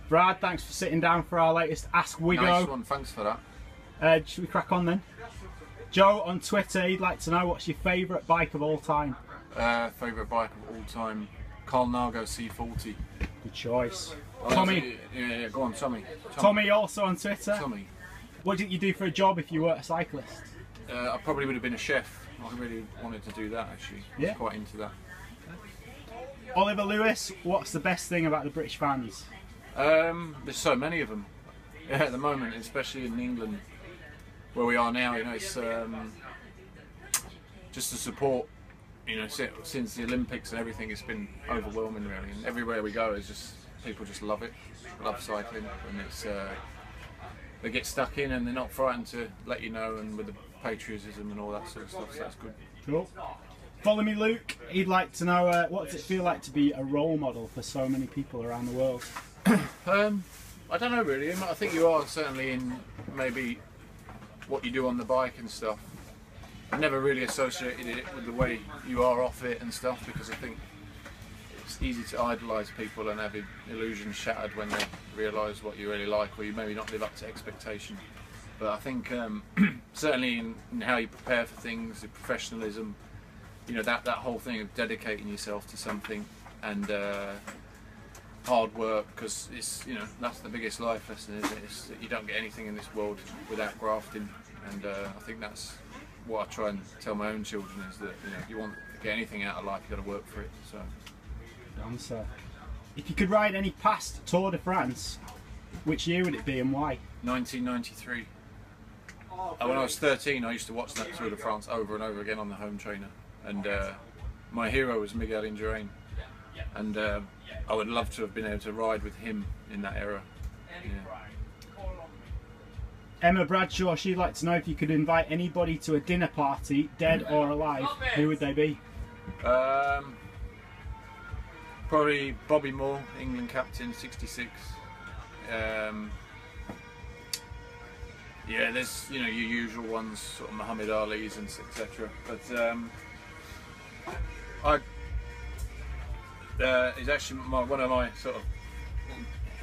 Brad, thanks for sitting down for our latest Ask Wiggo. Nice one, thanks for that. Should we crack on then? Joe on Twitter, he'd like to know what's your favourite bike of all time? Favourite bike of all time, Colnago C40. Good choice. Oh, Tommy. Yeah, go on, Tommy. Tommy also on Twitter. Tommy. What did you do for a job if you weren't a cyclist? I probably would have been a chef. I really wanted to do that actually. Yeah. I was quite into that. Oliver Lewis, what's the best thing about the British fans? There's so many of them. Yeah, at the moment, especially in England, where we are now. You know, it's just the support. You know, since the Olympics and everything, it's been overwhelming really. And everywhere we go, is just people just love it, love cycling, and it's they get stuck in and they're not frightened to let you know, and with the patriotism and all that sort of stuff. So that's good. Cool. Follow me, Luke. He'd like to know what does it feel like to be a role model for so many people around the world? I don't know really. I think you are certainly in maybe what you do on the bike and stuff. I never really associated it with the way you are off it and stuff, because I think it's easy to idolise people and have illusions shattered when they realise what you really like, or you maybe not live up to expectation. But I think certainly in how you prepare for things, the professionalism, you know, that whole thing of dedicating yourself to something, and hard work, because it's, you know, that's the biggest life lesson, isn't it? It's that you don't get anything in this world without grafting, and I think that's what I try and tell my own children, is that, you know, if you want to get anything out of life, you've got to work for it. So. Answer. If you could ride any past Tour de France, which year would it be and why? 1993. When I was 13, I used to watch that Tour de France over and over again on the home trainer, and my hero was Miguel Indurain, and I would love to have been able to ride with him in that era. Yeah. Emma Bradshaw, she'd like to know if you could invite anybody to a dinner party, dead or alive, who would they be? Probably Bobby Moore, England captain, 66. Yeah, there's, you know, your usual ones, sort of Muhammad Ali's and etc. But he's actually one of my sort of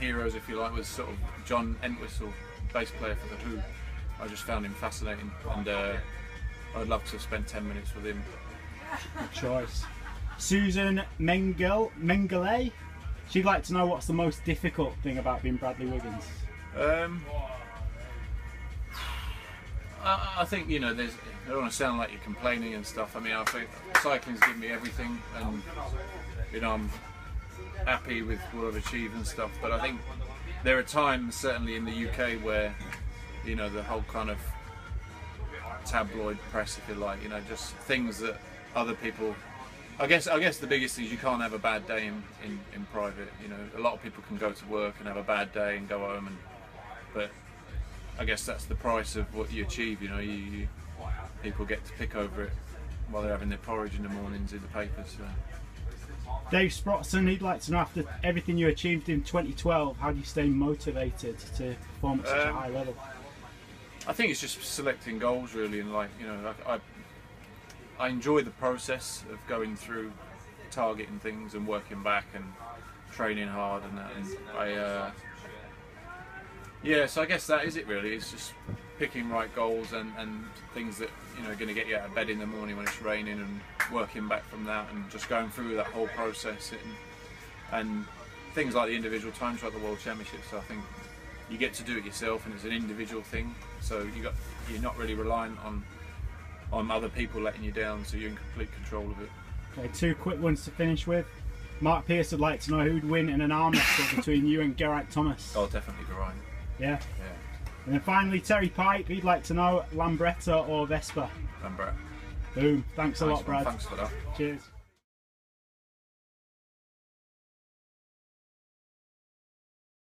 heroes, if you like, was sort of John Entwistle, bass player for The Who. I just found him fascinating, and I'd love to have spent 10 minutes with him. Good choice. Susan Mengele, she'd like to know what's the most difficult thing about being Bradley Wiggins. I think, you know, I don't want to sound like you're complaining and stuff. I mean, I think cycling's given me everything, and, you know, I'm happy with what I've achieved and stuff, but I think there are times, certainly in the UK, where, you know, the whole kind of tabloid press, if you like, you know, just things that other people, I guess the biggest thing is you can't have a bad day in private. You know, a lot of people can go to work and have a bad day and go home, but I guess that's the price of what you achieve. You know, people get to pick over it while they're having their porridge in the mornings in the papers. So. Dave Sprotson, he'd like to know, after everything you achieved in 2012, how do you stay motivated to perform at such a high level? I think it's just selecting goals, really, and, like, you know, I enjoy the process of going through targeting things and working back and training hard and that, and yeah, so I guess that is it really. It's just picking right goals and things that, you know, are going to get you out of bed in the morning when it's raining, and working back from that, and just going through that whole process, and things like the individual time trial, the World Championships. So I think you get to do it yourself, and it's an individual thing, so you're not really reliant on other people letting you down, so you're in complete control of it. Okay, two quick ones to finish with. Mark Pierce would like to know who'd win in an arm wrestle between you and Geraint Thomas. Oh, definitely Geraint. Yeah? Yeah. And then finally, Terry Pipe, he'd like to know Lambretta or Vespa? Lambretta. Boom. Thanks a lot, Brad. Thanks for that. Cheers.